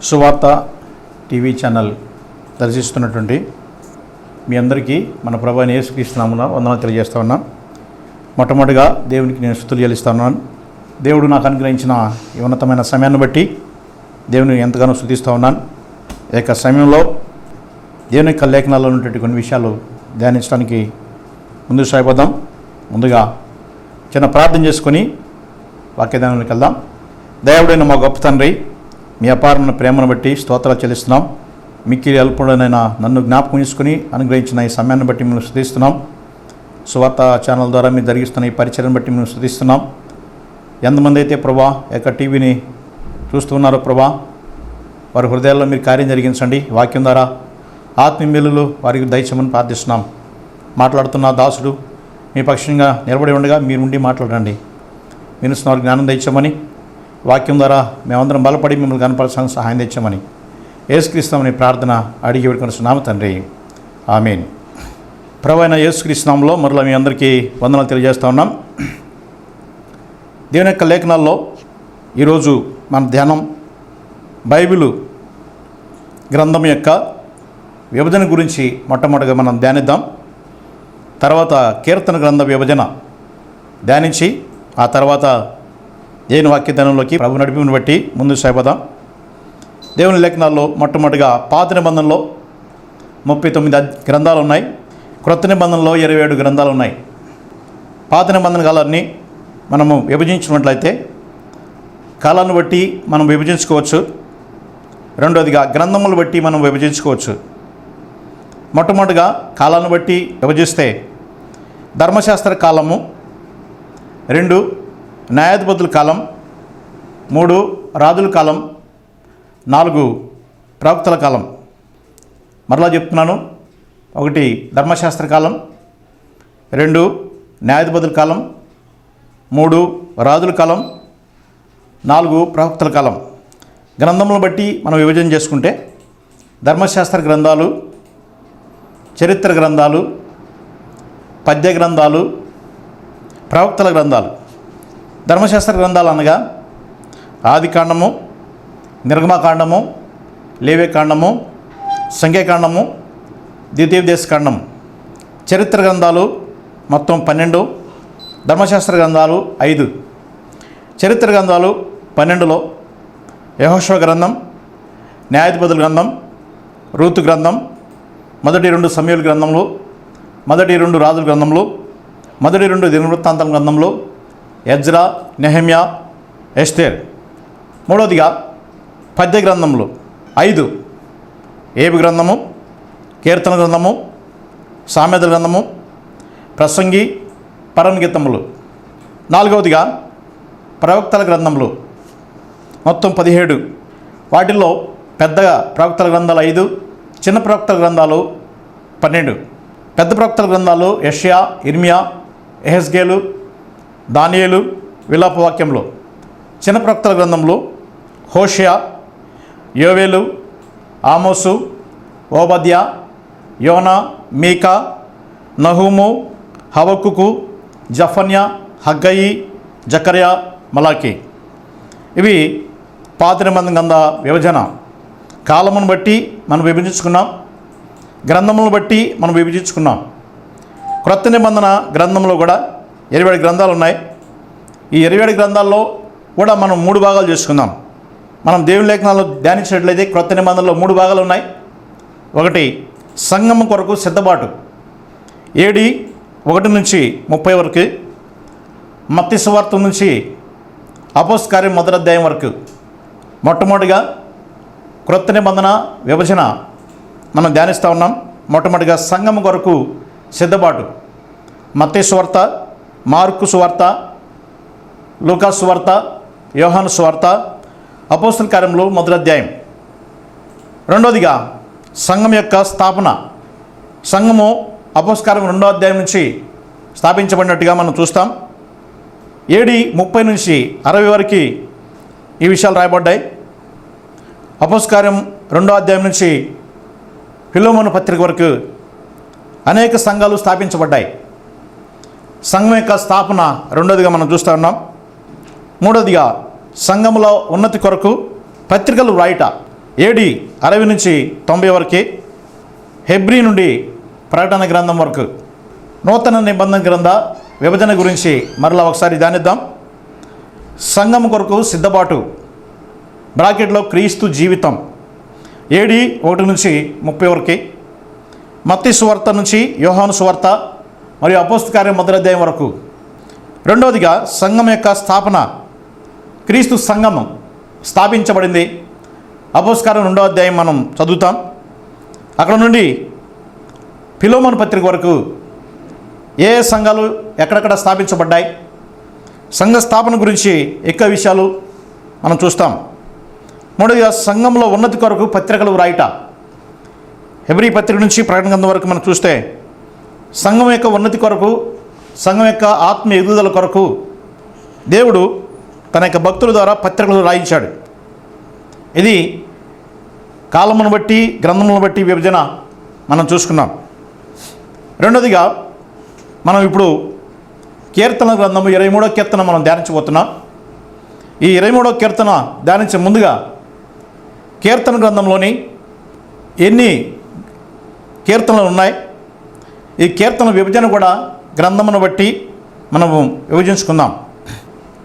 సువార్త TV channel దర్శిస్తున్నటువంటి మీ అందరికీ మన ప్రభు అయిన యేసుక్రీస్తు నామమున వందనాలు తెలియజేస్తా ఉన్నాను. మొట్టమొదటిగా దేవునికి నేను స్తుతులు చెల్లిస్తా ఉన్నాను. దేవుడు నాకు అనుగ్రహించిన ఈ ఉన్నతమైన సమయాన్ని బట్టి దేవుని ఎంతగానో స్తుతిస్తూ ఉన్నాను. ఈ యొక్క సమయంలో దేవుని యొక్క లేఖనాల్లో ఉన్నటువంటి కొన్ని విషయాలు ధ్యానించడానికి ముందుకు సాగిపోదాం. ముందుగా చిన్న ప్రార్థన చేసుకొని వాక్యదానానికి వెళ్దాం. దేవుడైన మా గొప్ప తండ్రి, మీ అపారమైన ప్రేమను బట్టి స్తోత్రాలు చెల్లిస్తున్నాం. మిక్కిలి అల్పుడనైనా నన్ను జ్ఞాపకం చేసుకుని అనుగ్రహించిన ఈ సమయాన్ని బట్టి మేము స్తుతిస్తున్నాం. సువార్త ఛానల్ ద్వారా మీరు జరిగిస్తున్న ఈ పరిచయం బట్టి మేము స్తుతిస్తున్నాం. ఎంతమంది అయితే ప్రభా యొక్క టీవీని చూస్తున్నారో ప్రభా, వారి హృదయాల్లో మీరు కార్యం జరిగించండి. వాక్యం ద్వారా ఆత్మీయ మేలులు వారికి దయచేయమని ప్రార్థిస్తున్నాం. మాట్లాడుతున్న దాసుడు మీ పక్షంగా నిలబడి ఉండగా మీరు ఉండి మాట్లాడండి. వినుస్తున్న జ్ఞానం దయచేయమని, వాక్యం ద్వారా మేమందరం బలపడి మిమ్మల్ని కనపరచాలని సహాయం తెచ్చామని యేసుక్రీస్తుని ప్రార్థన అడిగి వేడుకొనిస్తున్నాము తండ్రి, ఆమేన్. ప్రభువైన అయిన యేసుక్రీస్తునామములో మరలా మీ అందరికీ వందనాలు తెలియజేస్తూ ఉన్నాం. దేవుని యొక్క లేఖనాల్లో ఈరోజు మన ధ్యానం బైబిలు గ్రంథం యొక్క విభజన గురించి మొట్టమొదటిగా మనం ధ్యానిద్దాం. తర్వాత కీర్తన గ్రంథ విభజన ధ్యానించి ఆ తర్వాత దేవుని వాక్యదానంలోకి ప్రభు నడిపిని బట్టి ముందుకు సాగిపోదాం. దేవుని లేఖనాల్లో మొట్టమొదటిగా పాత నిబంధనలో 39 గ్రంథాలు ఉన్నాయి. క్రొత్త నిబంధనలో 27 గ్రంథాలు ఉన్నాయి. పాత నిబంధన కాలాన్ని మనము విభజించినట్లయితే కాలాన్ని బట్టి మనం విభజించుకోవచ్చు. రెండోదిగా గ్రంథములు బట్టి మనం విభజించుకోవచ్చు. మొట్టమొదటిగా కాలాన్ని బట్టి విభజిస్తే ధర్మశాస్త్ర కాలము, 2 న్యాయాధిపతుల కాలం, 3 రాజుల కాలం, 4 ప్రవక్తల కాలం. మరలా చెప్తున్నాను, 1 ధర్మశాస్త్ర కాలం, 2 న్యాయాధిపతుల కాలం, 3 రాజుల కాలం, 4 ప్రవక్తల కాలం. గ్రంథములను బట్టి మనం విభజన చేసుకుంటే ధర్మశాస్త్ర గ్రంథాలు, చరిత్ర గ్రంథాలు, పద్య గ్రంథాలు, ప్రవక్తల గ్రంథాలు. ధర్మశాస్త్ర గ్రంథాలు అనగా ఆదికాండము, నిర్గమకాండము, లేవికాండము, సంఖ్యాకాండము, ద్వితీయోపదేశకాండము. చరిత్ర గ్రంథాలు మొత్తం 12, ధర్మశాస్త్ర గ్రంథాలు 5. చరిత్ర గ్రంథాలు 12లో యెహోషువ గ్రంథం, న్యాయాధిపతుల గ్రంథం, రూతు గ్రంథం, మొదటి 2 సమూయేలు గ్రంథములు, మొదటి 2 రాజుల గ్రంథములు, మొదటి 2 దినవృత్తాంతాల గ్రంథములు, ఎజ్రా, నెహెమ్యా, ఎస్తేర్. మూడవదిగా పద్య గ్రంథములు 5: ఏబు గ్రంథము, కీర్తన గ్రంథము, సామెతల గ్రంథము, ప్రసంగి, పరమగీతములు. 4వదిగా ప్రవక్తల గ్రంథములు మొత్తం 17. వాటిల్లో పెద్దగా ప్రవక్తల గ్రంథాలు 5, చిన్న ప్రవక్తల గ్రంథాలు 12. పెద్ద ప్రవక్తల గ్రంథాలు యెషయా, ఇర్మియా, యెహెజ్కేలు, దానియేలు, విలాపవాక్యములు. చిన్న ప్రవక్తల గ్రంథంలో హోషేయ, యోవేలు, ఆమోసు, ఓబద్యా, యోనా, మీకా, నహూము, హబక్కుకు, జఫన్యా, హగ్గయి, జకర్యా, మలాకి. ఇవి పాత నిబంధన గ్రంథ విభజన. కాలమును బట్టి మనం విభజించుకున్నాం, గ్రంథములను బట్టి మనం విభజించుకున్నాం. క్రొత్త నిబంధన గ్రంథంలో కూడా 27 గ్రంథాలు ఉన్నాయి. ఈ 27 గ్రంథాల్లో కూడా మనం 3 భాగాలు చేసుకుందాం. మనం దేవుని లేఖనాల్లో ధ్యానించినట్లయితే క్రొత్త నిబంధనలో 3 భాగాలు ఉన్నాయి. 1 సంఘం కొరకు సిద్ధపాటు, AD 1 నుంచి 30 వరకు, మత్తయి సువార్త నుంచి అపోస్తలుల కార్యం 1వ అధ్యాయం వరకు. మొట్టమొదటిగా క్రొత్త నిబంధన విభజన మనం ధ్యానిస్తూ ఉన్నాం. మొట్టమొదటిగా సంఘం కొరకు సిద్ధపాటు. మత్తయి సువార్త, మార్కు సువార్త, లూకా సువార్త, యోహాను సువార్త, అపోస్తలుల కార్యములు 1వ అధ్యాయం. రెండవదిగా సంఘం యొక్క స్థాపన. సంఘము అపోస్తలుల కార్యం 2వ అధ్యాయం నుంచి స్థాపించబడినట్టుగా మనం చూస్తాం. AD 30 నుంచి 60 వరకు ఈ విషయాలు రాయబడ్డాయి. అపోస్తలుల కార్యం 2వ అధ్యాయం నుంచి ఫిలోమోను పత్రిక వరకు అనేక సంఘాలు స్థాపించబడ్డాయి. సంఘం యొక్క స్థాపన రెండోదిగా మనం చూస్తూ ఉన్నాం. మూడోదిగా సంఘములో ఉన్నతి కొరకు పత్రికలు వ్రాయట. AD 60 నుంచి 90 వరకు, హెబ్రీ నుండి ప్రకటన గ్రంథం వరకు నూతన నిబంధన గ్రంథ విభజన గురించి మరలా ఒకసారి ధ్యానిద్దాం. సంఘం కొరకు సిద్ధపాటు బ్రాకెట్లో క్రీస్తు జీవితం AD 1 నుంచి 30 వరకు, మత్తయి సువార్త నుంచి యోహాను సువార్త మరియు అపోస్తల కార్యం మొదటి అధ్యాయం వరకు. రెండవదిగా సంఘం యొక్క స్థాపన, క్రీస్తు సంఘం స్థాపించబడింది. అపోస్తల కార్యం 2వ అధ్యాయం మనం చదువుతాం. అక్కడ నుండి ఫిలోమోను పత్రిక వరకు ఏ సంఘాలు ఎక్కడెక్కడ స్థాపించబడ్డాయి, సంఘ స్థాపన గురించి ఎక్కువ విషయాలు మనం చూస్తాం. మూడవదిగా సంఘంలో ఉన్నతి కొరకు పత్రికలు వ్రాయట. హెబ్రీ పత్రిక నుంచి ప్రకటన గ్రంథం వరకు మనం చూస్తే సంఘం యొక్క ఉన్నతి కొరకు, సంఘం యొక్క ఆత్మీయ ఎదుగుదల కొరకు దేవుడు తన యొక్క భక్తుల ద్వారా పత్రికలు రాయించాడు. ఇది కాలమును బట్టి, గ్రంథములను బట్టి విభజన మనం చూసుకున్నాం. రెండవదిగా మనం ఇప్పుడు కీర్తన గ్రంథము 23వ కీర్తన మనం ధ్యానించబోతున్నాం. ఈ 23వ కీర్తన ధ్యానించే ముందుగా కీర్తన గ్రంథంలోని ఎన్ని కీర్తనలు ఉన్నాయి, ఈ కీర్తన విభజన కూడా గ్రంథమును బట్టి మనము విభజించుకుందాం.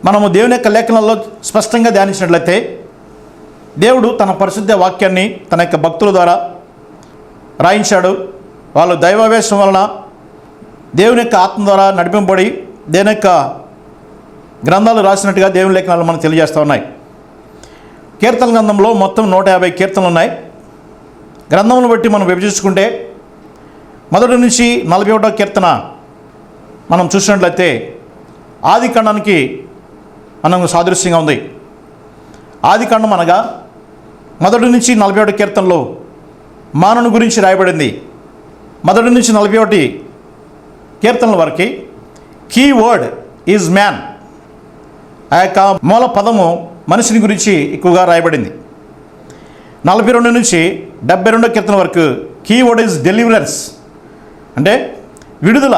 మనము దేవుని యొక్క లేఖనాల్లో స్పష్టంగా ధ్యానించినట్లయితే దేవుడు తన పరిశుద్ధ వాక్యాన్ని తన యొక్క భక్తుల ద్వారా రాయించాడు. వాళ్ళు దైవావేశం వలన దేవుని యొక్క ఆత్మ ద్వారా నడిపింపబడి దేవుని యొక్క గ్రంథాలు రాసినట్టుగా దేవుని లేఖనాలు మనకు తెలియజేస్తూ ఉన్నాయి. కీర్తన గ్రంథంలో మొత్తం 150 కీర్తనలు ఉన్నాయి. గ్రంథములను బట్టి మనం విభజించుకుంటే మొదటి నుంచి 41వ కీర్తన మనం చూసినట్లయితే ఆది కాండానికి మనకు సాదృశ్యంగా ఉంది. ఆది కాండం అనగా మొదటి నుంచి 41 కీర్తనలో మానవుని గురించి రాయబడింది. మొదటి నుంచి 41 కీర్తనల వరకు కీ వర్డ్ ఈజ్ మ్యాన్, ఆ యొక్క మూల పదము మనిషిని గురించి ఎక్కువగా రాయబడింది. 42 నుంచి 72వ కీర్తన వరకు కీ వర్డ్ ఈజ్ డెలివరెన్స్, అంటే విడుదల.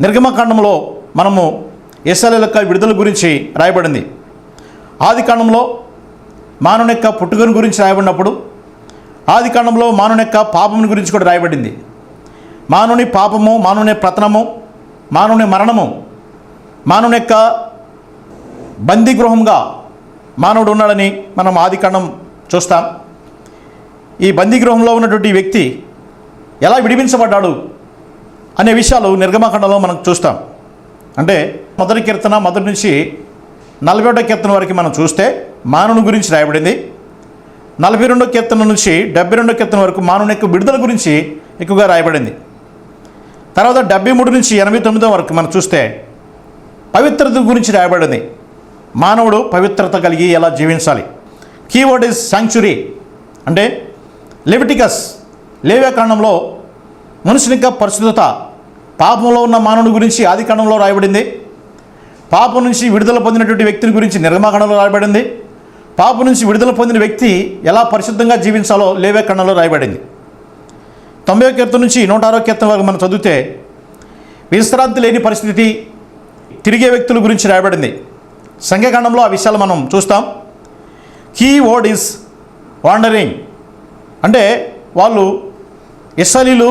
నిర్గమకాండంలో మనము ఇశ్రాయేలు యొక్క విడుదల గురించి రాయబడింది. ఆది కాండంలో మానవుని యొక్క పుట్టుకను గురించి రాయబడినప్పుడు ఆది కాండంలో మానవుని యొక్క పాపముని గురించి కూడా రాయబడింది. మానవుని పాపము, మానవుని పతనము, మానవుని మరణము, మానవుని యొక్క బందీగృహంగా మానవుడు ఉన్నాడని మనం ఆది కాండం చూస్తాం. ఈ బందీగృహంలో ఉన్నటువంటి వ్యక్తి ఎలా విడిపించబడ్డాడు అనే విషయాలు నిర్గమకాండంలో మనం చూస్తాం. అంటే మొదటి కీర్తన మొదటి నుంచి 41వ కీర్తన వరకు మనం చూస్తే మానవుని గురించి రాయబడింది. 42వ కీర్తన నుంచి 72వ కీర్తన వరకు మానవుని యొక్క విడుదల గురించి ఎక్కువగా రాయబడింది. తర్వాత 73 నుంచి 89 వరకు మనం చూస్తే పవిత్రత గురించి రాయబడింది. మానవుడు పవిత్రత కలిగి ఎలా జీవించాలి. కీవర్డ్ ఈజ్ శాంక్చురీ, అంటే లెవిటికస్ లేవ్యకాండంలో మనుషుని యొక్క పరిశుద్ధత, పాపంలో ఉన్న మానవుడి గురించి ఆది కాండంలో రాయబడింది. పాపం నుంచి విడుదల పొందినటువంటి వ్యక్తిని గురించి నిర్గమకాండంలో రాయబడింది. పాపం నుంచి విడుదల పొందిన వ్యక్తి ఎలా పరిశుద్ధంగా జీవించాలో లేవ్యకాండంలో రాయబడింది. 90వ కీర్తన నుంచి 106వ కీర్తన వరకు మనం చదివితే విశ్రాంతి లేని పరిస్థితి, తిరిగే వ్యక్తుల గురించి రాయబడింది. సంఖ్యాకాండంలో ఆ విషయాలు మనం చూస్తాం. కీ వర్డ్ ఈజ్ వాండరింగ్, అంటే వాళ్ళు ఇశ్రాయేలీయులు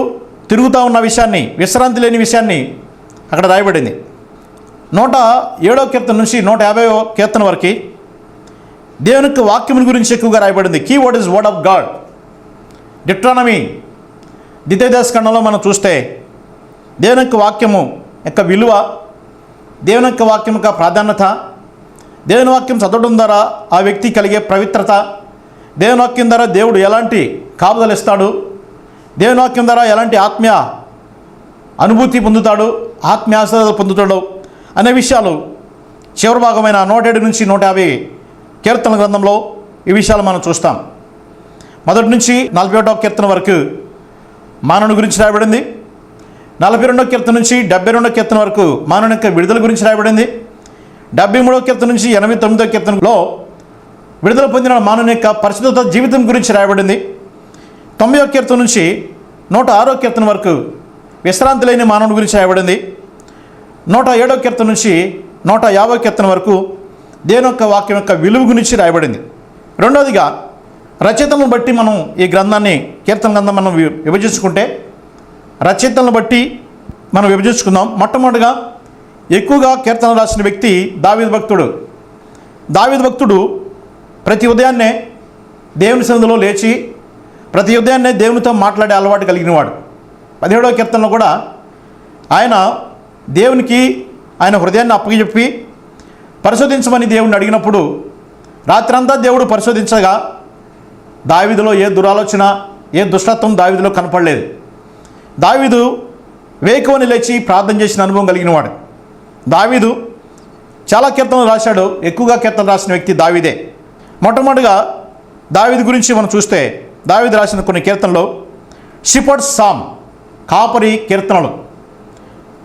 తిరుగుతూ ఉన్న విషయాన్ని, విశ్రాంతి లేని విషయాన్ని అక్కడ రాయబడింది. 107వ కీర్తన నుంచి 150వ కీర్తన వరకు దేవుని యొక్క వాక్యం గురించి ఎక్కువగా రాయబడింది. Key word is word of God. Deuteronomy ద్వితీయోపదేశకాండంలో మనం చూస్తే దేవుని యొక్క వాక్యము యొక్క విలువ, దేవుని యొక్క వాక్యం యొక్క ప్రాధాన్యత, దేవుని వాక్యం చదవడం ద్వారా ఆ వ్యక్తి కలిగే పవిత్రత, దేవుని వాక్యం ద్వారా దేవుడు ఎలాంటి కాపుదలు ఇస్తాడు, దేవుని వాక్యం ద్వారా ఎలాంటి ఆత్మీయ అనుభూతి పొందుతాడు, ఆత్మీయ ఆశీర్వాదాలు పొందుతాడు అనే విషయాలు చివరి భాగమైన 107 నుంచి 150 కీర్తన గ్రంథంలో ఈ విషయాలు మనం చూస్తాం. మొదటి నుంచి 41వ కీర్తన వరకు మానవుని గురించి రాయబడింది. 42వ కీర్తన నుంచి 72వ కీర్తన వరకు మానవుని యొక్క విడుదల గురించి రాయబడింది. 73వ కీర్తన నుంచి 89వ కీర్తనలో విడుదల పొందిన మానవుని యొక్క పరిశుద్ధత జీవితం గురించి రాయబడింది. 90వ కీర్తన నుంచి 106వ కీర్తన వరకు విశ్రాంతి లేని మానవుని గురించి రాయబడింది. 107వ కీర్తన నుంచి 150వ కీర్తన వరకు దేవుని యొక్క వాక్యం యొక్క విలువ గురించి రాయబడింది. రెండవదిగా రచయితలను బట్టి మనం ఈ గ్రంథాన్ని కీర్తన గ్రంథం మనం విభజించుకుంటే రచయితలను బట్టి మనం విభజించుకుందాం. మొట్టమొదటిగా ఎక్కువగా కీర్తనలు రాసిన వ్యక్తి దావీదు భక్తుడు. దావీదు భక్తుడు ప్రతి ఉదయాన్నే దేవుని సన్నిధిలో లేచి ప్రతి ఉదయాన్నే దేవునితో మాట్లాడే అలవాటు కలిగినవాడు. 17వ కీర్తనలో కూడా ఆయన దేవునికి ఆయన హృదయాన్ని అప్పగిచెప్పి పరిశోధించమని దేవుడిని అడిగినప్పుడు రాత్రంతా దేవుడు పరిశోధించగా దావీదులో ఏ దురాలోచన ఏ దుష్టత్వం దావీదులో కనపడలేదు. దావీదు వేకువని లేచి ప్రార్థన చేసిన అనుభవం కలిగినవాడు. దావీదు చాలా కీర్తనలు రాశాడు. ఎక్కువగా కీర్తనలు రాసిన వ్యక్తి దావీదే. మొట్టమొదటిగా దావీదు గురించి మనం చూస్తే దావీదు రాసిన కొన్ని కీర్తనలు షెపర్డ్ సామ్, కాపరి కీర్తనలు.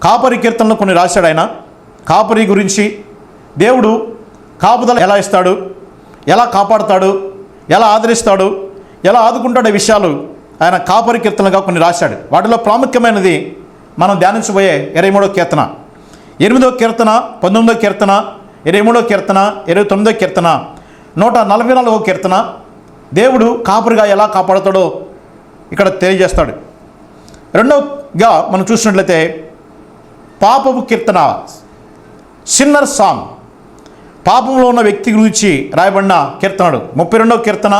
కాపరి కీర్తనలు కొన్ని రాశాడు ఆయన. కాపరి గురించి దేవుడు కాపుదల ఎలా ఇస్తాడు, ఎలా కాపాడుతాడు, ఎలా ఆదరిస్తాడు, ఎలా ఆదుకుంటాడు ఈ విషయాలు ఆయన కాపరి కీర్తనలుగా కొన్ని రాశాడు. వాటిలో ప్రాముఖ్యమైనది మనం ధ్యానించబోయే 23వ కీర్తన, 8వ కీర్తన, 19వ కీర్తన, 23వ కీర్తన, 29వ కీర్తన, 144వ కీర్తన. దేవుడు కాపరిగా ఎలా కాపాడుతాడో ఇక్కడ తెలియజేస్తాడు. రెండవగా మనం చూసినట్లయితే పాపపు కీర్తన, సిన్నర్ సాంగ్, పాపంలో ఉన్న వ్యక్తి గురించి రాయబడిన కీర్తనలు. 32వ కీర్తన,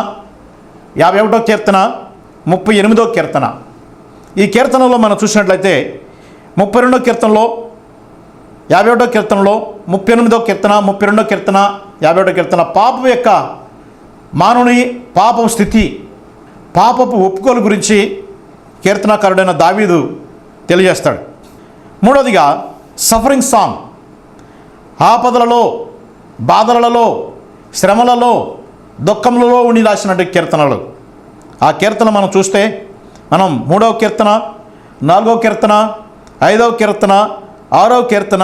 51వ కీర్తన, 38వ కీర్తన. ఈ కీర్తనలో మనం చూసినట్లయితే 32వ కీర్తనలో, 51వ కీర్తనలో, 38వ కీర్తన, 32వ కీర్తన, 51వ కీర్తన పాపం యొక్క మానవుని పాపం స్థితి, పాపపు ఒప్పుకోలు గురించి కీర్తనాకారుడైన దావీదు తెలియజేస్తాడు. మూడవదిగా సఫరింగ్ సాంగ్, ఆపదలలో, బాధలలో, శ్రమలలో, దుఃఖములలో ఉండి రాసినట్టు కీర్తనలు. ఆ కీర్తన మనం చూస్తే మనం 3వ కీర్తన, 4వ కీర్తన, 5వ కీర్తన, 6వ కీర్తన,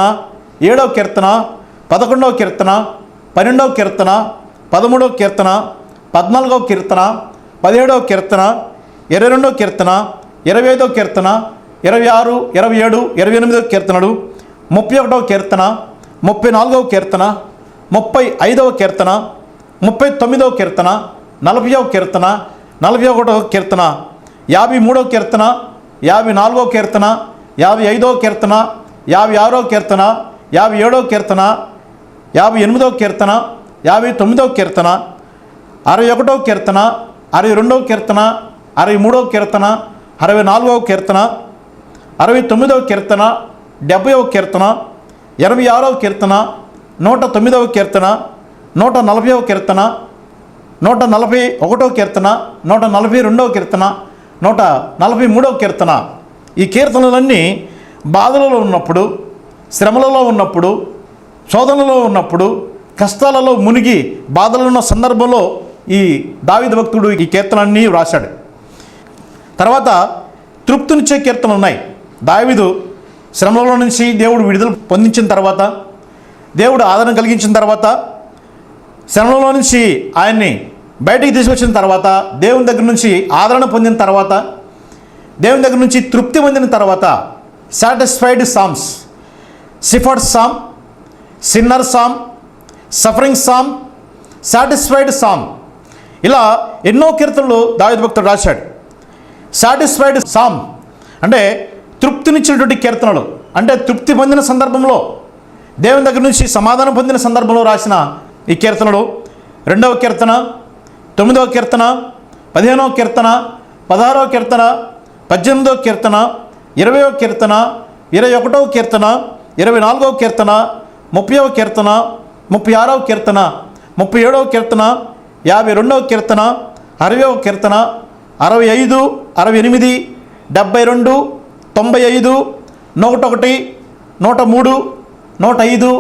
7వ కీర్తన, 11వ కీర్తన, 12వ కీర్తన, 13వ కీర్తన, 14వ కీర్తన, 17వ కీర్తన, 22వ కీర్తన, 25వ కీర్తన, 26, 27, 28వ కీర్తనలు, 31వ కీర్తన, 34వ కీర్తన, 35వ కీర్తన, 39వ కీర్తన, 40వ కీర్తన, 41వ కీర్తన, 53వ కీర్తన, 54వ కీర్తన, 55వ కీర్తన, 56వ కీర్తన, 57వ కీర్తన, 58వ కీర్తన, 59వ కీర్తన, 61వ కీర్తన, 62వ కీర్తన, 63వ కీర్తన, 64వ కీర్తన, 69వ కీర్తన, 70వ కీర్తన, 86వ కీర్తన, 109వ కీర్తన, 140వ కీర్తన, 141వ కీర్తన, 142వ కీర్తన, 143వ కీర్తన. ఈ కీర్తనలన్నీ బాధలలో ఉన్నప్పుడు, శ్రమలలో ఉన్నప్పుడు, శోధనలో ఉన్నప్పుడు, కష్టాలలో మునిగి బాధలు ఉన్న సందర్భంలో ఈ దావీదు భక్తుడు ఈ కీర్తనలన్నీ వ్రాశాడు. తర్వాత తృప్తినిచ్చే కీర్తనలు ఉన్నాయి. దావీదు శ్రమలలో నుంచి దేవుడు విడుదల పొందించిన తర్వాత, దేవుడు ఆదరణ కలిగించిన తర్వాత, శ్రమలలో నుంచి ఆయన్ని బయటికి తీసుకొచ్చిన తర్వాత, దేవుని దగ్గర నుంచి ఆదరణ పొందిన తర్వాత, దేవుని దగ్గర నుంచి తృప్తి పొందిన తర్వాత satisfied psalms, shepherd psalm, sinner psalm, suffering psalm, satisfied psalm, ఇలా ఎన్నో కీర్తనలు దావీదు భక్తుడు రాశాడు. సాటిస్ఫైడ్ సామ్ అంటే తృప్తినిచ్చినటువంటి కీర్తనలు, అంటే తృప్తి పొందిన సందర్భంలో, దేవుని దగ్గర నుంచి సమాధానం పొందిన సందర్భంలో రాసిన ఈ కీర్తనలు. 2వ కీర్తన, 9వ కీర్తన, 15వ కీర్తన, 16వ కీర్తన, 18వ కీర్తన, 20వ కీర్తన, 21వ కీర్తన, 24వ కీర్తన, 30వ కీర్తన, 36వ కీర్తన, 37వ కీర్తన, 52వ కీర్తన, 60వ కీర్తన, 65, 68, 72, 95, 101, 103, 105,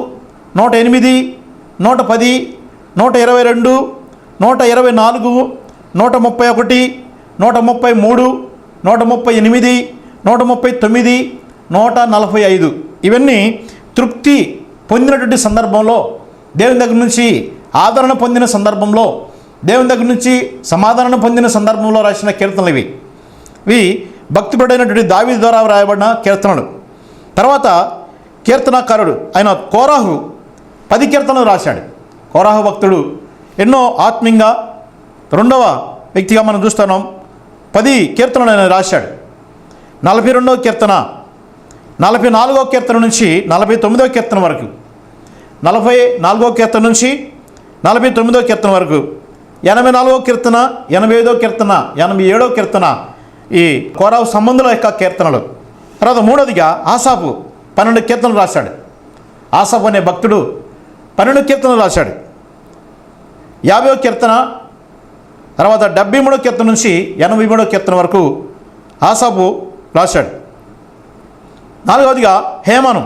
108, 110, 122, 124, 131, 133, 138, 139, 145 ఇవన్నీ తృప్తి పొందినటువంటి సందర్భంలో, దేవుని దగ్గర నుంచి ఆదరణ పొందిన సందర్భంలో, దేవుని దగ్గర నుంచి సమాధానం పొందిన సందర్భంలో రాసిన కీర్తనలు ఇవి భక్తిపడైనటువంటి దావీదు ద్వారా రాయబడిన కీర్తనలు. తర్వాత కీర్తనాకారుడు ఆయన కోరాహు 10 కీర్తనలు రాశాడు. కోరాహు భక్తుడు ఎన్నో ఆత్మీయంగా 2వ వ్యక్తిగా మనం చూస్తున్నాం. 10 కీర్తనలు ఆయన రాశాడు. 42వ కీర్తన, 44వ కీర్తన నుంచి 49వ కీర్తన వరకు, 44వ కీర్తన నుంచి 49వ కీర్తన వరకు, 84వ కీర్తన, 85వ కీర్తన, 87వ కీర్తన ఈ కోరావు సంబంధుల యొక్క కీర్తనలు. తర్వాత మూడవదిగా ఆసాపు 12 కీర్తనలు రాశాడు. ఆసాపు అనే భక్తుడు 12 కీర్తనలు రాశాడు. 50వ కీర్తన, తర్వాత 73వ కీర్తన నుంచి 83వ కీర్తన వరకు ఆసాపు రాశాడు. నాలుగవదిగా హేమాను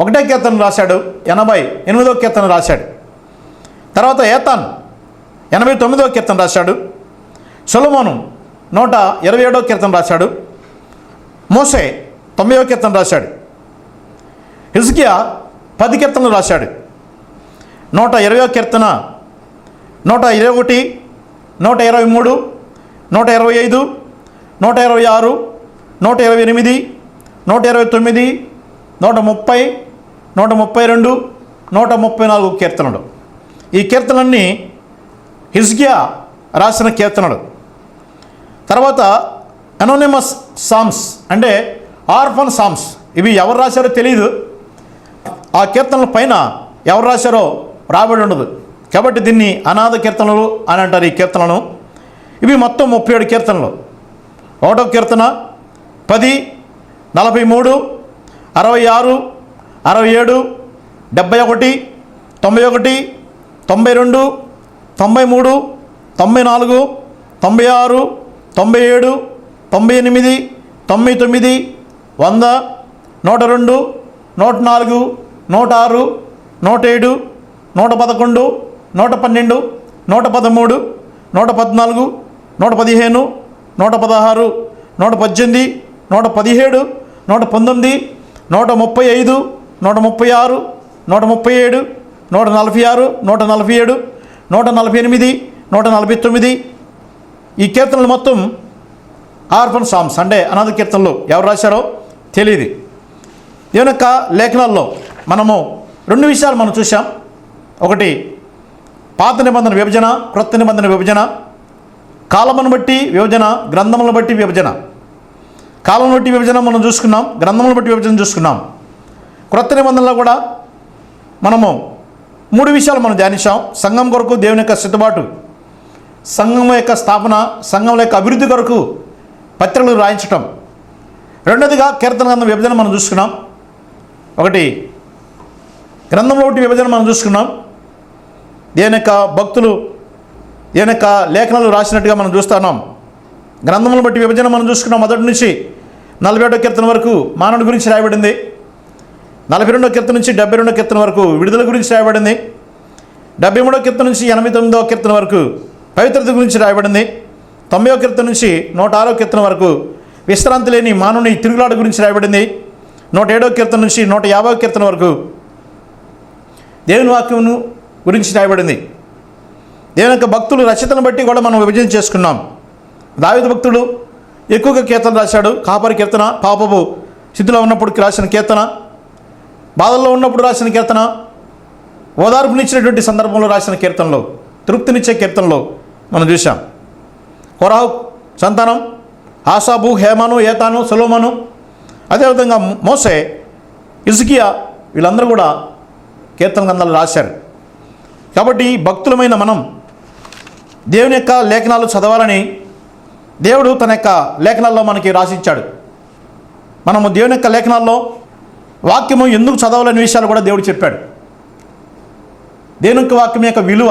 1వ కీర్తన రాశాడు, 88వ కీర్తన రాశాడు. తర్వాత ఏతాన్ 89వ కీర్తన రాశాడు. సొలొమోను 127వ కీర్తన రాశాడు. మోసే 90వ కీర్తన రాశాడు. హిజ్కియా 10 కీర్తనలు రాశాడు. 120వ కీర్తన, 121, 123, 125, 126, 128, 129, 130, 132, 134 కీర్తనలు. ఈ కీర్తనలన్నీ హిజ్కియా రాసిన కీర్తనలు. తర్వాత అనోనిమస్ సామ్స్ అంటే ఆర్ఫన్ సామ్స్. ఇవి ఎవరు రాశారో తెలియదు. ఆ కీర్తనల పైన ఎవరు రాశారో రాబడి ఉండదు. కాబట్టి దీన్ని అనాథ కీర్తనలు అని అంటారు ఈ కీర్తనలను. ఇవి మొత్తం 37 కీర్తనలు. 1వ కీర్తన 10, 43, 66, 67, 71, 91, 92, 93, 94, 96, 97, 98, 99, 100, 102, 104, 106, 107, 111, 112, 113, 114, 115, 116, 118, 117, 119, 135, 136, 137, 146, 147, 148, 149 ఈ కీర్తనలు మొత్తం ఆర్ఫన్ సామ్స్ అంటే అనాథ కీర్తనలు. ఎవరు రాశారో తెలియదు. దేవుని యొక్క లేఖనాల్లో మనము 2 విషయాలు మనం చూసాం. ఒకటి పాత నిబంధన విభజన, క్రొత్త నిబంధన విభజన, కాలమును బట్టి విభజన, గ్రంథములను బట్టి విభజన. కాలం బట్టి విభజన మనం చూసుకున్నాం, గ్రంథములను బట్టి విభజన చూసుకున్నాం. క్రొత్త నిబంధనలో కూడా మనము 3 విషయాలు మనం ధ్యానించాం. సంఘం కొరకు దేవుని యొక్క సిద్ధపాటు, సంఘం యొక్క స్థాపన, సంఘం యొక్క అభివృద్ధి కొరకు పత్రికలు రాయించటం. రెండోదిగా కీర్తన గ్రంథం విభజన మనం చూసుకున్నాం. ఒకటి గ్రంథంలో ఒకటి విభజన మనం చూసుకున్నాం. దేవుని యొక్క భక్తులు దేవుని యొక్క లేఖనాలు రాసినట్టుగా మనం చూస్తున్నాం. గ్రంథములను బట్టి విభజన మనం చూసుకున్నాం. 1 నుంచి 47వ కీర్తన వరకు మానవుడి గురించి రాయబడింది. 42వ కీర్తన నుంచి 72వ కీర్తన వరకు విడుదల గురించి రాయబడింది. 73వ కీర్తన నుంచి 89వ కీర్తన వరకు పవిత్రత గురించి రాయబడింది. 90వ కీర్తన నుంచి 106వ కీర్తన వరకు విశ్రాంతి లేని మానవుని తిరుగులాట గురించి రాయబడింది. 107వ కీర్తన నుంచి 150వ కీర్తన వరకు దేవుని వాక్యమును గురించి రాయబడింది. దేవుని యొక్క భక్తులు రచనను బట్టి కూడా మనం విభజన చేసుకున్నాం. దావీదు భక్తుడు ఎక్కువగా కీర్తన రాశాడు. కాపరి కీర్తన, పాపపు స్థితిలో ఉన్నప్పుడు రాసిన కీర్తన, బాధల్లో ఉన్నప్పుడు రాసిన కీర్తన, ఓదార్పునిచ్చినటువంటి సందర్భంలో రాసిన కీర్తనలో, తృప్తినిచ్చే కీర్తనలో మనం చూసాం. కొరాహు సంతానం ఆసాబు, హేమాను, ఏతాను, సొలొమోను, అదేవిధంగా మోసే, హిజ్కియా వీళ్ళందరూ కూడా కీర్తన గ్రంథాలు రాశారు. కాబట్టి భక్తులమైన మనం దేవుని యొక్క లేఖనాలు చదవాలని దేవుడు తన యొక్క లేఖనాల్లో మనకి రాసిచ్చాడు. మనము దేవుని యొక్క లేఖనాల్లో వాక్యము ఎందుకు చదవాలనే విషయాలు కూడా దేవుడు చెప్పాడు. దేవుని యొక్క వాక్యం యొక్క విలువ,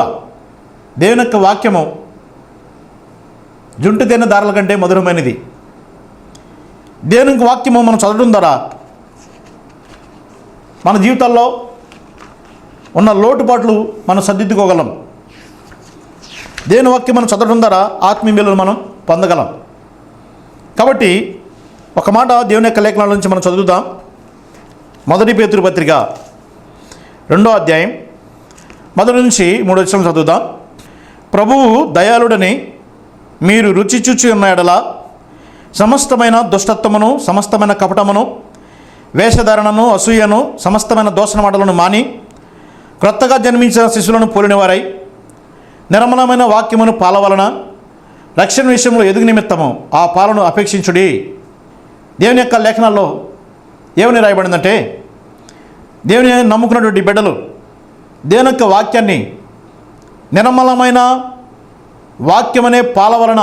దేవుని యొక్క వాక్యము జుంటు తేనె దారుల కంటే మధురమైనది. దేవుని యొక్క వాక్యము మనం చదవడం ద్వారా మన జీవితాల్లో ఉన్న లోటుపాట్లు మనం సర్దిద్దుకోగలం. దేవుని వాక్యం మనం చదవడం ద్వారా ఆత్మీయ మేలును మనం పొందగలం. కాబట్టి ఒక మాట దేవుని యొక్క లేఖనాల నుంచి మనం చదువుదాం. 1 పేతురు పత్రిక 2వ అధ్యాయం 1 నుంచి 3 వచనం చదువుదాం. ప్రభువు దయాళుడని మీరు రుచి చూచి ఉన్న ఎడల సమస్తమైన దుష్టత్వమును, సమస్తమైన కపటమును, వేషధారణను, అసూయను, సమస్తమైన దోషణ మాటలను మాని క్రొత్తగా జన్మించిన శిశువులను పోలినవారై నిర్మలమైన వాక్యమును పాలవలన రక్షణ విషయంలో ఎదుగు నిమిత్తము ఆ పాలను అపేక్షించుడి. దేవుని యొక్క లేఖనాల్లో ఏమని రాయబడిందంటే, దేవుని నమ్ముకున్నటువంటి బిడ్డలు దేవుని యొక్క వాక్యాన్ని, నిర్మలమైన వాక్యం అనే పాల వలన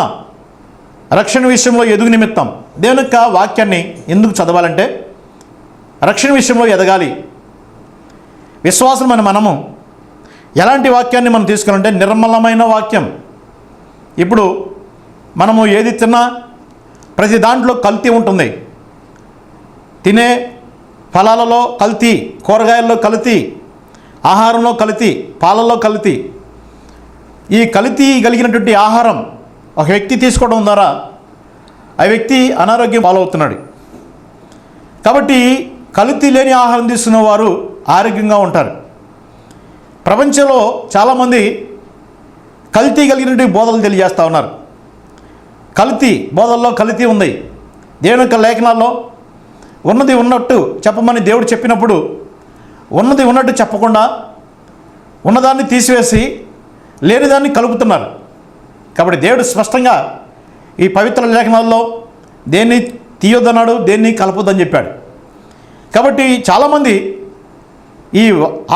రక్షణ విషయంలో ఎదుగు నిమిత్తం దేవుని యొక్క వాక్యాన్ని ఎందుకు చదవాలంటే రక్షణ విషయంలో ఎదగాలి. విశ్వాసమైన మనము ఎలాంటి వాక్యాన్ని మనం తీసుకోవాలంటే నిర్మలమైన వాక్యం. ఇప్పుడు మనము ఏది తిన్నా ప్రతి దాంట్లో కల్తీ ఉంటుంది. తినే ఫలాలలో కల్తీ, కూరగాయల్లో కల్తీ, ఆహారంలో కల్తీ, పాలల్లో కల్తీ. ఈ కల్తీ కలిగినటువంటి ఆహారం ఒక వ్యక్తి తీసుకోవడం ద్వారా ఆ వ్యక్తి అనారోగ్యం పాలవుతున్నాడు. కాబట్టి కల్తీ లేని ఆహారం తీసుకున్న వారు ఆరోగ్యంగా ఉంటారు. ప్రపంచంలో చాలామంది కల్తీ కలిగినటువంటి బోధలు తెలియజేస్తూ ఉన్నారు. కల్తీ బోధల్లో కల్తీ ఉంది. దేవుని యొక్క లేఖనాల్లో ఉన్నది ఉన్నట్టు చెప్పమని దేవుడు చెప్పినప్పుడు ఉన్నది ఉన్నట్టు చెప్పకుండా ఉన్నదాన్ని తీసివేసి లేనిదాన్ని కలుపుతున్నారు. కాబట్టి దేవుడు స్పష్టంగా ఈ పవిత్ర లేఖనాల్లో దేన్ని తీయొద్దన్నాడు, దేన్ని కలపొద్దని చెప్పాడు. కాబట్టి చాలామంది ఈ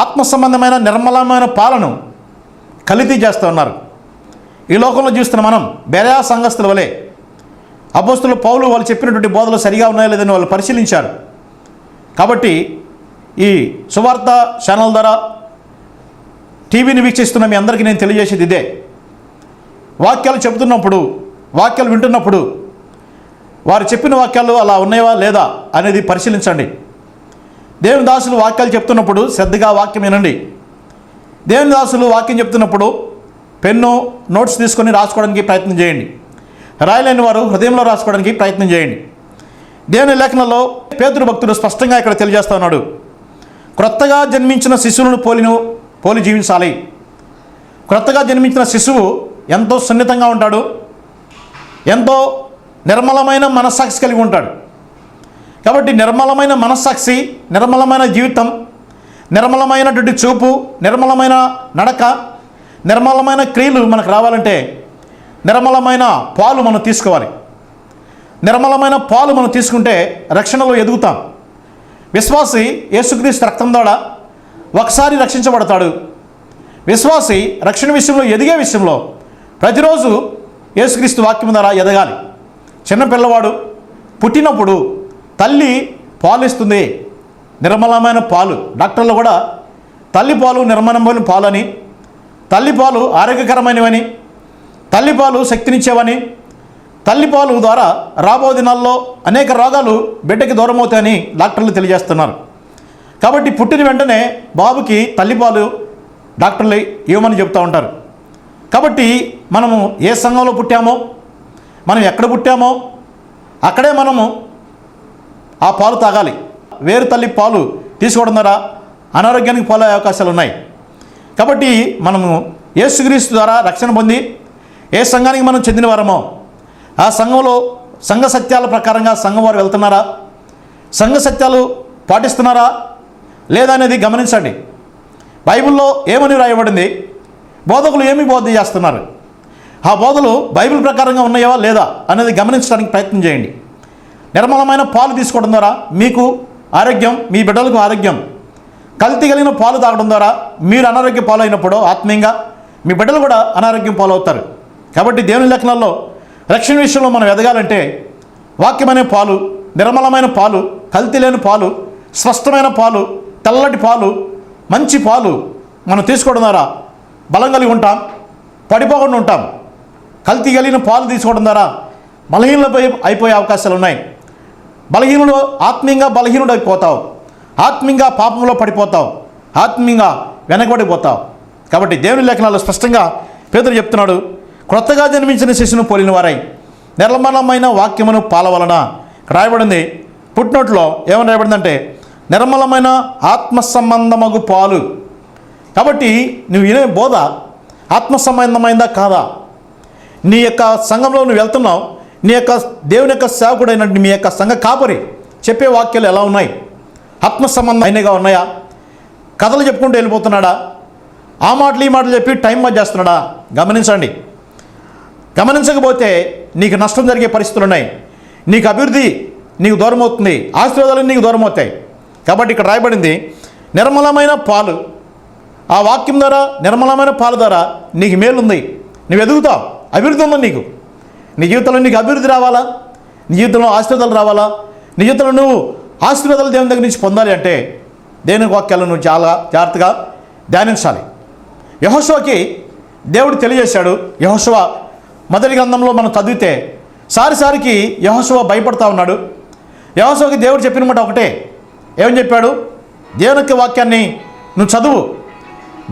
ఆత్మ సంబంధమైన నిర్మలమైన పాలను కల్తీ చేస్తూ ఉన్నారు. ఈ లోకంలో చూస్తున్న మనం బెరయా సంఘస్థుల వలె అపోస్తలులు పౌలు వాళ్ళు చెప్పినటువంటి బోధలు సరిగా ఉన్నాయో లేదని వాళ్ళు పరిశీలించారు. కాబట్టి ఈ సువార్త ఛానల్ ద్వారా టీవీని వీక్షిస్తున్న మీ అందరికీ నేను తెలియజేసేది ఇదే. వాక్యాలు చెబుతున్నప్పుడు, వాక్యాలు వింటున్నప్పుడు వారు చెప్పిన వాక్యాలు అలా ఉన్నాయా లేదా అనేది పరిశీలించండి. దేవుని దాసులు వాక్యాలు చెప్తున్నప్పుడు శ్రద్ధగా వాక్యం వినండి. దేవుని దాసులు వాక్యం చెప్తున్నప్పుడు పెన్ను, నోట్స్ తీసుకొని రాసుకోవడానికి ప్రయత్నం చేయండి. రాయలేని వారు హృదయంలో రాసుకోవడానికి ప్రయత్నం చేయండి. దేవుని లేఖనంలో పేతురు భక్తుడు స్పష్టంగా ఇక్కడ తెలియజేస్తా ఉన్నాడు, క్రొత్తగా జన్మించిన శిశువులను పోలి జీవించాలి. క్రొత్తగా జన్మించిన శిశువు ఎంతో సున్నితంగా ఉంటాడు, ఎంతో నిర్మలమైన మనస్సాక్షి కలిగి ఉంటాడు. కాబట్టి నిర్మలమైన మనస్సాక్షి, నిర్మలమైన జీవితం, నిర్మలమైనటువంటి చూపు, నిర్మలమైన నడక, నిర్మలమైన క్రియలు మనకు రావాలంటే నిర్మలమైన పాలు మనం తీసుకోవాలి. నిర్మలమైన పాలు మనం తీసుకుంటే రక్షణలో ఎదుగుతాం. విశ్వాసి యేసుక్రీస్తు రక్తం ద్వారా ఒకసారి రక్షించబడతాడు. విశ్వాసి రక్షణ విషయంలో ఎదిగే విషయంలో ప్రతిరోజు యేసుక్రీస్తు వాక్యం ద్వారా ఎదగాలి. చిన్న పిల్లవాడు పుట్టినప్పుడు తల్లి పాలు ఇస్తుంది, నిర్మలమైన పాలు. డాక్టర్లు కూడా తల్లిపాలు నిర్మలమైన పాలు అని, తల్లిపాలు ఆరోగ్యకరమైనవని, తల్లిపాలు శక్తినిచ్చేవని, తల్లిపాలు ద్వారా రాబో దినాల్లో అనేక రోగాలు బిడ్డకి దూరం అవుతాయని డాక్టర్లు తెలియజేస్తున్నారు. కాబట్టి పుట్టిన వెంటనే బాబుకి తల్లిపాలు డాక్టర్లు ఇవ్వమని చెప్తూ ఉంటారు. కాబట్టి మనము ఏ సంఘంలో పుట్టామో, మనం ఎక్కడ పుట్టామో అక్కడే మనము ఆ పాలు తాగాలి. వేరు తల్లి పాలు తీసుకోవడం ద్వారా అనారోగ్యానికి పాలయ్యే అవకాశాలు ఉన్నాయి. కాబట్టి మనము యేసుక్రీస్తు ద్వారా రక్షణ పొంది ఏ సంఘానికి మనం చెందిన వారమో ఆ సంఘంలో సంఘ సత్యాల ప్రకారంగా సంఘం వారు వెళ్తున్నారా, సంఘ సత్యాలు పాటిస్తున్నారా లేదా అనేది గమనించండి. బైబిల్లో ఏమని రాయబడింది, బోధకులు ఏమి బోధ చేస్తున్నారు, ఆ బోధలు బైబిల్ ప్రకారంగా ఉన్నాయా లేదా అనేది గమనించడానికి ప్రయత్నం చేయండి. నిర్మలమైన పాలు తీసుకోవడం ద్వారా మీకు ఆరోగ్యం, మీ బిడ్డలకు ఆరోగ్యం. కల్తీ కలిగిన పాలు తాగడం ద్వారా మీరు అనారోగ్య పాలైనప్పుడు ఆత్మీయంగా మీ బిడ్డలు కూడా అనారోగ్యం పాలవుతారు. కాబట్టి దేవుని లేఖనాల్లో రక్షణ విషయంలో మనం ఎదగాలంటే వాక్యమనే పాలు, నిర్మలమైన పాలు, కల్తీ లేని పాలు, స్పష్టమైన పాలు, తెల్లటి పాలు, మంచి పాలు మనం తీసుకోవడం ద్వారా బలం కలిగి ఉంటాం, పడిపోకుండా ఉంటాం. కల్తీ కలిగిన పాలు తీసుకోవడం ద్వారా బలహీనలపై అయిపోయే అవకాశాలు ఉన్నాయి. బలహీనుడు ఆత్మీయంగా బలహీనుడు అయిపోతావు, ఆత్మీయంగా పాపంలో పడిపోతావు, ఆత్మీయంగా వెనకబడిపోతావు. కాబట్టి దేవుని లేఖనాల్లో స్పష్టంగా పేతురు చెప్తున్నాడు, క్రొత్తగా జన్మించిన శిశువును పోలిన వారై నిర్మలమైన వాక్యమును పాల వలన. రాయబడింది పుట్టినోట్లో ఏమని రాయబడిందంటే నిర్మలమైన ఆత్మ సంబంధమగు పాలు. కాబట్టి నువ్వు వినే బోధ ఆత్మ సంబంధమైందా కాదా? నీ యొక్క సంఘంలో నువ్వు వెళ్తున్నావు, నీ యొక్క దేవుని యొక్క సేవకుడైనటువంటి మీ యొక్క సంఘ కాపరి చెప్పే వాక్యాలు ఎలా ఉన్నాయి? ఆత్మ సంబంధమైనగా ఉన్నాయా? కథలు చెప్పుకుంటూ వెళ్ళిపోతున్నాడా? ఆ మాటలు ఈ మాటలు చెప్పి టైం పాస్ చేస్తున్నాడా? గమనించండి. గమనించకపోతే నీకు నష్టం జరిగే పరిస్థితులు ఉన్నాయి. నీకు అభివృద్ధి నీకు దూరం అవుతుంది, ఆశీర్వాదాలు నీకు దూరం అవుతాయి. కాబట్టి ఇక్కడ రాయబడింది నిర్మలమైన పాలు. ఆ వాక్యం ద్వారా, నిర్మలమైన పాలు ద్వారా నీకు మేలు ఉంది, నువ్వు ఎదుగుతావు, అభివృద్ధి ఉంది నీకు. నీ జీవితంలో నీకు అభివృద్ధి రావాలా, నీ జీవితంలో ఆశీర్వాదాలు రావాలా, నీ జీవితంలో నువ్వు ఆశీర్వాదాలు దేవుని దగ్గర నుంచి పొందాలి అంటే దేవుని వాక్యాలను నువ్వు చాలా జాగ్రత్తగా ధ్యానించాలి. యెహోషువకి దేవుడు తెలియజేశాడు. యెహోషువ మొదటి గ్రంథంలో మనం చదివితే సారిసారికి యెహోషువ భయపడతా ఉన్నాడు. యెహోషువకి దేవుడు చెప్పిన మాట ఒకటే, ఏమని చెప్పాడు? దేవుని యొక్క వాక్యాన్ని నువ్వు చదువు,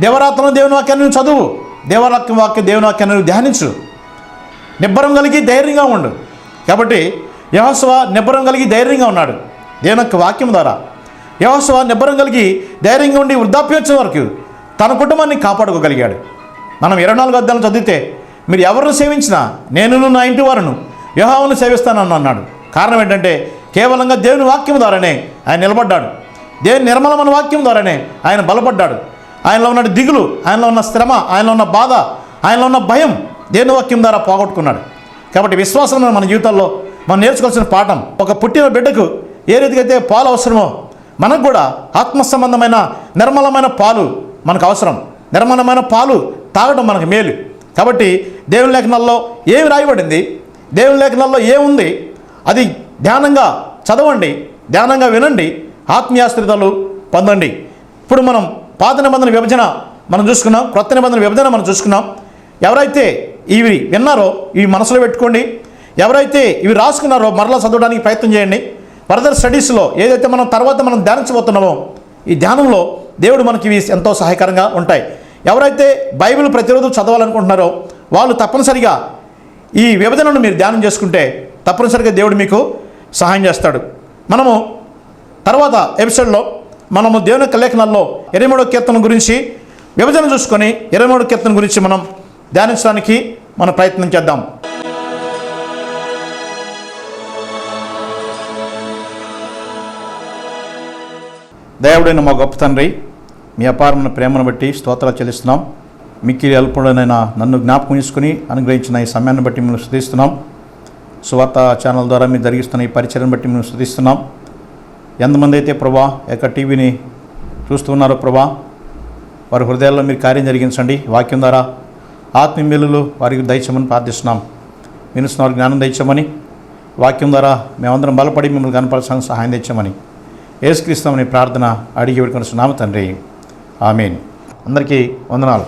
దేవరాత్రంలో దేవుని వాక్యాన్ని నువ్వు చదువు, దేవుని వాక్యాన్ని నువ్వు ధ్యానించు, నిబ్బరం కలిగి ధైర్యంగా ఉండు. కాబట్టి యెహోషువ నిబ్బరం కలిగి ధైర్యంగా ఉన్నాడు దేవుని యొక్క వాక్యం ద్వారా. యెహోషువ నిబ్బరం కలిగి ధైర్యంగా ఉండి వృద్ధాప్యోత్సవం వరకు తన కుటుంబాన్ని కాపాడుకోగలిగాడు. మనం 24 అధ్యాయాలు చదివితే మీరు ఎవరిని సేవించినా నేను నా ఇంటి వారును యెహోవాను సేవిస్తానని అన్నాడు. కారణం ఏంటంటే కేవలంగా దేవుని వాక్యం ద్వారానే ఆయన నిలబడ్డాడు. దేవుని నిర్మలమైన వాక్యం ద్వారానే ఆయన బలపడ్డాడు. ఆయనలో ఉన్న దిగులు, ఆయనలో ఉన్న శ్రమ, ఆయనలో ఉన్న బాధ, ఆయనలో ఉన్న భయం దేవుని వాక్యం ద్వారా పోగొట్టుకున్నాడు. కాబట్టి విశ్వాసం మన జీవితాల్లో మనం నేర్చుకోవాల్సిన పాఠం, ఒక పుట్టిన బిడ్డకు ఏ రీతిగా అయితే పాలు అవసరమో మనకు కూడా ఆత్మ సంబంధమైన నిర్మలమైన పాలు మనకు అవసరం. నిర్మలమైన పాలు తాగడం మనకు మేలు. కాబట్టి దేవుని లేఖనాల్లో ఏమి రాయబడింది, దేవుని లేఖనాల్లో ఏముంది, అది ధ్యానంగా చదవండి, ధ్యానంగా వినండి, ఆత్మీయాశ్రితాలు పొందండి. ఇప్పుడు మనం పాత నిబంధన విభజన మనం చూసుకున్నాం, క్రొత్త నిబంధన విభజన మనం చూసుకున్నాం. ఎవరైతే ఇవి విన్నారో ఇవి మనసులో పెట్టుకోండి. ఎవరైతే ఇవి రాసుకున్నారో మరలా చదవడానికి ప్రయత్నం చేయండి. ఫర్దర్ స్టడీస్లో ఏదైతే మనం తర్వాత మనం ధ్యానించబోతున్నామో ఈ ధ్యానంలో దేవుడు మనకి ఇవి ఎంతో సహాయకరంగా ఉంటాయి. ఎవరైతే బైబిల్ ప్రతిరోజు చదవాలనుకుంటున్నారో వాళ్ళు తప్పనిసరిగా ఈ విభజనను మీరు ధ్యానం చేసుకుంటే తప్పనిసరిగా దేవుడు మీకు సహాయం చేస్తాడు. మనము తర్వాత ఎపిసోడ్లో మనము దేవుని యొక్క లేఖనాల్లో 23వ కీర్తన గురించి విభజన చూసుకొని 23వ కీర్తన గురించి మనం ధ్యానించడానికి మనం ప్రయత్నం చేద్దాం. దేవుడైన మా గొప్ప తండ్రి, మీ అపారమైన ప్రేమను బట్టి స్తోత్రాలు చెల్లిస్తున్నాం. మిక్కిలి అల్పుడనైనా నన్ను జ్ఞాపకం చేసుకుని అనుగ్రహించిన ఈ సమయాన్ని బట్టి మేము స్తుతిస్తున్నాం. సువార్త ఛానల్ ద్వారా మీరు జరిగిస్తున్న ఈ పరిచయం బట్టి మేము స్తుతిస్తున్నాం. ఎంతమంది అయితే ప్రభా యొక్క టీవీని చూస్తున్నారో ప్రభా వారి హృదయాల్లో మీరు కార్యం జరిగించండి. వాక్యం ద్వారా ఆత్మీయ మేలులు వారికి దయచేయమని ప్రార్థిస్తున్నాం. వినుస్తున్న వారికి జ్ఞానం దయచేయమని, వాక్యం ద్వారా మేమందరం బలపడి మిమ్మల్ని కనపరచడానికి సహాయం తెచ్చామని యేసుక్రీస్తుని ప్రార్థన అడిగి పెట్టుకుని తండ్రి. ఆమేన్. అందరికీ వందనాలు.